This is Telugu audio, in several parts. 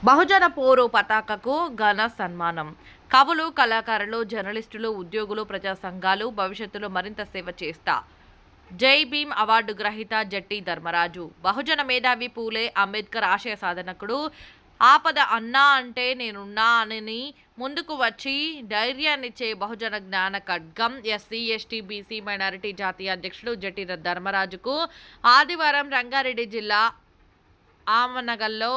బహుజన పోరు పతాకకు ఘన సన్మానం. కవులు, కళాకారులు, జర్నలిస్టులు, ఉద్యోగులు, ప్రజా సంఘాలు భవిష్యత్తులో మరింత సేవ చేస్తా. జై భీమ్ అవార్డు గ్రహీత జట్టి ధర్మరాజు. బహుజన మేధావి పూలే అంబేద్కర్ ఆశయ సాధనకుడు. ఆపద అన్నా అంటే నేనున్నా అని ముందుకు వచ్చి ధైర్యాన్నిచ్చే బహుజన జ్ఞాన ఖడ్గం ఎస్సీ, ఎస్టీ, బీసీ, మైనారిటీ జాతీయ అధ్యక్షుడు జట్టి ధర్మరాజుకు ఆదివారం రంగారెడ్డి జిల్లా ఆమనగల్లో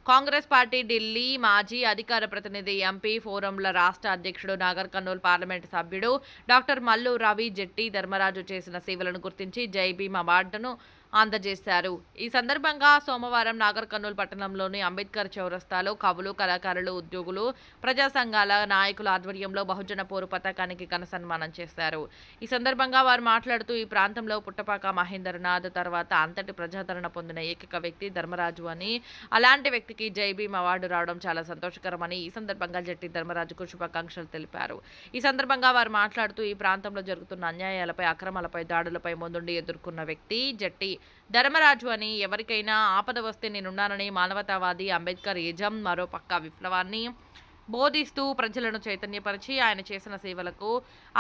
కాంగ్రెస్ పార్టీ ఢిల్లీ మాజీ అధికార ప్రతినిధి, ఎంపీ ఫోరంల రాష్ట్ర అధ్యక్షుడు, నాగర్ కర్నూల్ పార్లమెంటు సభ్యుడు డాక్టర్ మల్లు రవి జట్టి ధర్మరాజు చేసిన సేవలను గుర్తించి జై భీమ్ అవార్డును అందజేశారు. ఈ సందర్భంగా సోమవారం నాగర్ కర్నూల్ పట్టణంలోని అంబేద్కర్ చౌరస్తాలో కవులు, కళాకారులు, ఉద్యోగులు, ప్రజా సంఘాల నాయకుల ఆధ్వర్యంలో బహుజన పోరు పతాకానికి ఘన సన్మానం చేశారు. ఈ సందర్భంగా వారు మాట్లాడుతూ, ఈ ప్రాంతంలో పుట్టపాక మహేంద్రనాథ్ తర్వాత అంతటి ప్రజాదరణ పొందిన ఏకైక వ్యక్తి ధర్మరాజు అని, అలాంటి వ్యక్తికి జై భీమ్ అవార్డు రావడం చాలా సంతోషకరమని ఈ సందర్భంగా జట్టి ధర్మరాజుకు శుభాకాంక్షలు తెలిపారు. ఈ సందర్భంగా వారు మాట్లాడుతూ, ఈ ప్రాంతంలో జరుగుతున్న అన్యాయాలపై, అక్రమాలపై, దాడులపై ముందుండి ఎదుర్కొన్న వ్యక్తి జట్టి ధర్మరాజు అని, ఎవరికైనా ఆపద వస్తే నేనున్నానని మానవతావాది అంబేద్కర్ యజం, మరో పక్క విప్లవాన్ని బోధిస్తూ ప్రజలను చైతన్యపరిచి ఆయన చేసిన సేవలకు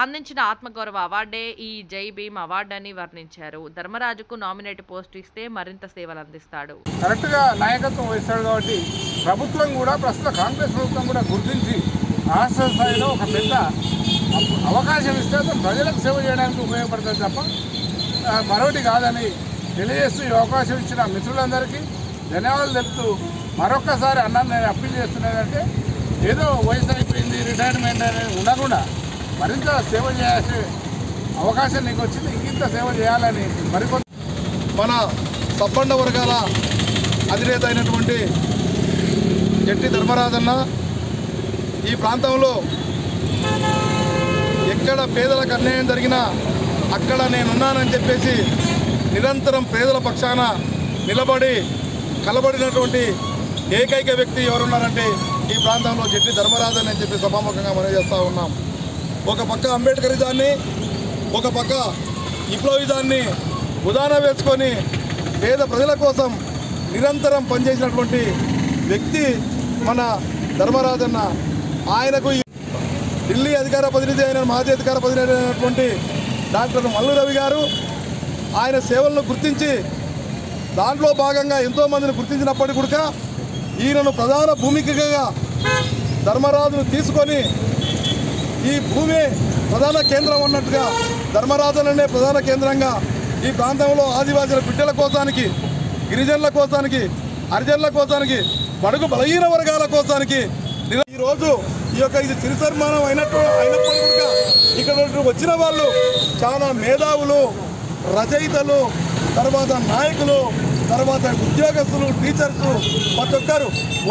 అందించిన ఆత్మగౌరవ అవార్డే ఈ జై భీమ్ అవార్డు అని వర్ణించారు. ధర్మరాజుకు నామినేట్ పోస్టు ఇస్తే మరింత సేవలు అందిస్తాడు. కరెక్ట్గా నాయకత్వం వహిస్తాడు కాబట్టి ప్రభుత్వం కూడా, ప్రస్తుత కాంగ్రెస్ ప్రభుత్వం కూడా గుర్తించి రాష్ట్ర స్థాయిలో ఒక పెద్ద అవకాశం ఇస్తే అతను ప్రజలకు సేవ చేయడానికి ఉపయోగపడుతుంది తప్ప మరొకటి కాదని తెలియజేస్తూ, ఈ అవకాశం ఇచ్చిన మిత్రులందరికీ ధన్యవాదాలు తెలుపుతూ, మరొక్కసారి అన్నాను నేను అప్పీల్ చేస్తున్నదంటే, ఏదో వయసు అయిపోయింది రిటైర్మెంట్ అనేది ఉండకుండా మరింత సేవ చేసే అవకాశం నీకు వచ్చింది, ఇంత సేవ చేయాలని మరికొంత మన సబ్బండ వర్గాల అధినేత అయినటువంటి జట్టి ధర్మరాజన్న ఈ ప్రాంతంలో ఎక్కడ పేదలకు అన్యాయం జరిగినా అక్కడ నేనున్నానని చెప్పేసి నిరంతరం పేదల పక్షాన నిలబడి కలబడినటువంటి ఏకైక వ్యక్తి ఎవరున్నారంటే ఈ ప్రాంతంలో జట్టి ధర్మరాజన్ అని చెప్పి సభాముఖంగా మనం చేస్తూ ఉన్నాం. ఒక పక్క అంబేద్కరిజాన్ని, ఒక పక్క విప్లవిజాన్ని ఉదాహరణ వేసుకొని పేద ప్రజల కోసం నిరంతరం పనిచేసినటువంటి వ్యక్తి మన ధర్మరాజన్న. ఆయనకు ఢిల్లీ అధికార ప్రతినిధి అయిన మాజీ అధికార ప్రతినిధి అయినటువంటి డాక్టర్ మల్లు రవి గారు ఆయన సేవలను గుర్తించి దాంట్లో భాగంగా ఎంతోమందిని గుర్తించినప్పటికీ కూడా ఈయనను ప్రధాన భూమికగా ధర్మరాజును తీసుకొని ఈ భూమి ప్రధాన కేంద్రం ఉన్నట్టుగా ధర్మరాజులనే ప్రధాన కేంద్రంగా ఈ ప్రాంతంలో ఆదివాసీల బిడ్డల కోసానికి, గిరిజనుల కోసానికి, హరిజనుల కోసానికి, బడుగు బలహీన వర్గాల కోసానికి ఈరోజు ఈ యొక్క ఇది చిరు సన్మానం అయినప్పటికీ కూడా ఇక్కడ వచ్చిన వాళ్ళు చాలా మేధావులు, రచయితలు, తర్వాత నాయకులు, తర్వాత ఉద్యోగస్తులు, టీచర్స్,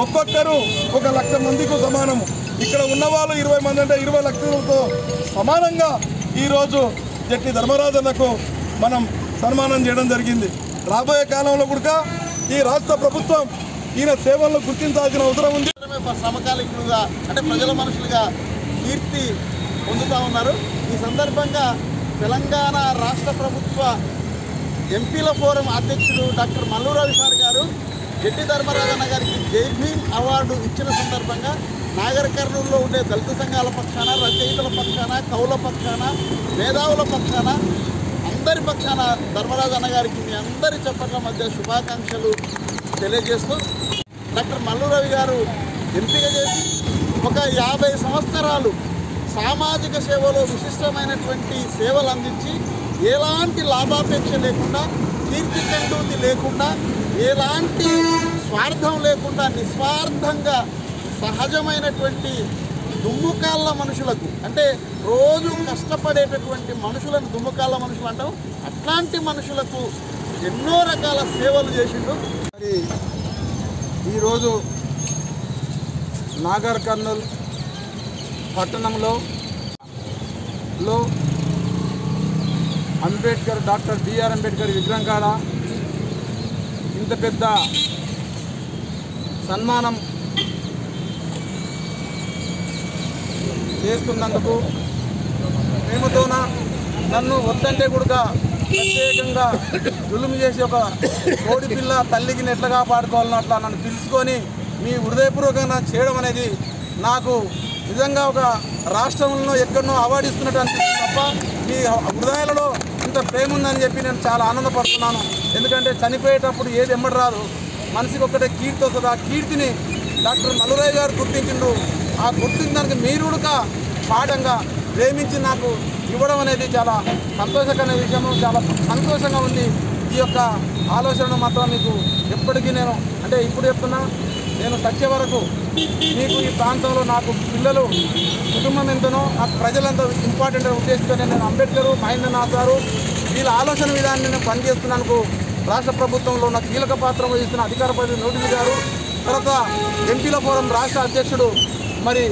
ఒక్కొక్కరు 1 లక్ష మందికి సమానము. ఇక్కడ ఉన్నవాళ్ళు 20 మంది అంటే 20 లక్షలతో సమానంగా ఈరోజు జట్టి ధర్మరాజన్నకు మనం సన్మానం చేయడం జరిగింది. రాబోయే కాలంలో కూడా ఈ రాష్ట్ర ప్రభుత్వం ఈయన సేవలను గుర్తించాల్సిన అవసరం ఉంది. సమకాలికులుగా అంటే ప్రజల మనుషులుగా కీర్తి పొందుతూ ఉన్నారు. ఈ సందర్భంగా తెలంగాణ రాష్ట్ర ప్రభుత్వ ఎంపీల ఫోరం అధ్యక్షుడు డాక్టర్ మల్లు రవి సార్ గారు జట్టి ధర్మరాజన్న గారికి జై భీమ్ అవార్డు ఇచ్చిన సందర్భంగా నాగర్ కర్నూలులో ఉండే దళిత సంఘాల పక్షాన, రచయితల పక్షాన, కవుల పక్షాన, మేధావుల పక్షాన, అందరి పక్షాన ధర్మరాజన్న గారికి మీ అందరి చప్పట్ల మధ్య శుభాకాంక్షలు తెలియజేస్తూ, డాక్టర్ మల్లు రవి గారు ఎంపిక చేసి ఒక 50 సంవత్సరాలు సామాజిక సేవలో విశిష్టమైనటువంటి సేవలు అందించి, ఎలాంటి లాభాపేక్ష లేకుండా, కీర్తి కండూతి లేకుండా, ఎలాంటి స్వార్థం లేకుండా నిస్వార్థంగా సహజమైనటువంటి దుమ్ముకాళ్ళ మనుషులకు, అంటే రోజు కష్టపడేటటువంటి మనుషులను దుమ్ముకాళ్ళ మనుషులు అంటాం, అట్లాంటి మనుషులకు ఎన్నో రకాల సేవలు చేసిండు. ఈరోజు నాగర్ కర్నూల్ పట్టణంలో అంబేద్కర్, డాక్టర్ బిఆర్ అంబేద్కర్ విగ్రహం కాడ ఇంత పెద్ద సన్మానం చేస్తున్నందుకు ప్రేమతోన నన్ను వద్దంటే కూడా ప్రత్యేకంగా జులుము చేసి ఒక కోడి పిల్ల తల్లికి ఎట్లా కాపాడుకోవాలని అట్లా నన్ను పిలుచుకొని మీ హృదయపూర్వకంగా చేయడం అనేది నాకు నిజంగా ఒక రాష్ట్రంలో ఎక్కడనో అవార్డు ఇస్తున్నట్టు అనిపిస్తుంది తప్ప మీ హృదయాలలో ఇంత ప్రేమ ఉందని చెప్పి నేను చాలా ఆనందపడుతున్నాను. ఎందుకంటే చనిపోయేటప్పుడు ఏది ఎమ్మడి రాదు, మనిషికి ఒక్కటే కీర్తి వస్తుంది. ఆ కీర్తిని డాక్టర్ మల్లురాయ్ గారు గుర్తించిండు. ఆ గుర్తించడానికి మీరు కూడా పాఠంగా ప్రేమించి నాకు ఇవ్వడం అనేది చాలా సంతోషకరమైన విషయము. చాలా సంతోషంగా ఉంది. ఈ యొక్క ఆలోచనను మాత్రం మీకు ఎప్పటికీ నేను అంటే ఇప్పుడు చెప్తున్నా, నేను సత్య వరకు మీకు ఈ ప్రాంతంలో నాకు పిల్లలు కుటుంబం ఎంతనో నాకు ప్రజలంతా ఇంపార్టెంట్ ఉద్దేశంతో నేను అంబేద్కర్ మహేంద్రనాథ్ గారు వీళ్ళ ఆలోచన విధానాన్ని నేను పనిచేస్తున్నందుకు రాష్ట్ర ప్రభుత్వంలో నాకు కీలక పాత్ర వహిస్తున్న అధికార ప్రతినిధి నోటిల్ గారు, తర్వాత ఎంపీల ఫోరం రాష్ట్ర అధ్యక్షుడు మరి